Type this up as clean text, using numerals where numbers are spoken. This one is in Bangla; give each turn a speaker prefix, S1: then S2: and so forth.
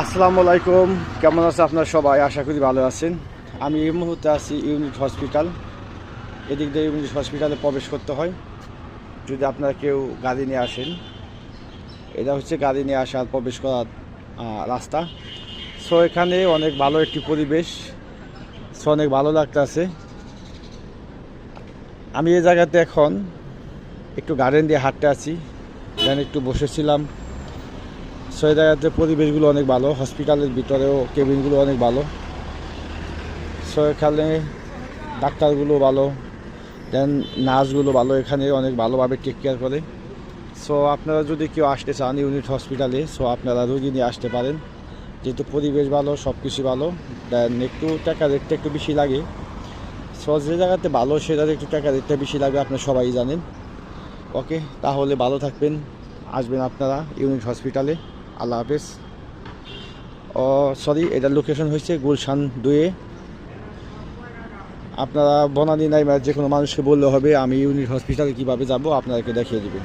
S1: আসসালামু আলাইকুম, কেমন আছে আপনার সবাই? আশা করি ভালো আছেন। আমি এই মুহূর্তে আছি ইউনিট হসপিটাল। এদিক দিয়ে ইউনিট হসপিটালে প্রবেশ করতে হয় যদি আপনারা কেউ গাড়ি নিয়ে আসেন। এটা হচ্ছে গাড়ি নিয়ে আসার প্রবেশ করার রাস্তা। সো এখানে অনেক ভালো একটি পরিবেশ, সো অনেক ভালো লাগতেছে। আমি এই জায়গাতে এখন একটু গার্ডেন দিয়ে হাঁটতে আছি, যেন একটু বসেছিলাম। সো এই জায়গাতে পরিবেশগুলো অনেক ভালো, হসপিটালের ভিতরেও কেবিনগুলো অনেক ভালো। সো এখানে ডাক্তারগুলো ভালো, দেন নার্সগুলো ভালো, এখানে অনেক ভালোভাবে টেক কেয়ার করে। সো আপনারা যদি কেউ আসতে চান ইউনিট হসপিটালে, সো আপনারা রোগী নিয়ে আসতে পারেন, যেহেতু পরিবেশ ভালো, সব কিছু ভালো। দেন একটু টাকা রেটটা একটু বেশি লাগে। সো যে জায়গাতে ভালো সে জায়গাতে একটু টাকা রেটটা বেশি লাগে, আপনারা সবাই জানেন। ওকে, তাহলে ভালো থাকবেন, আসবেন আপনারা ইউনিট হসপিটালে। আল্লাহ হাফেজ। ও সরি, এটার লোকেশন হচ্ছে গুলশান 2-এ। আপনারা বনানী নাই যে কোনো মানুষকে বললে হবে আমি ইউনিট হসপিটালে কীভাবে যাব, আপনাদেরকে দেখিয়ে দেবেন।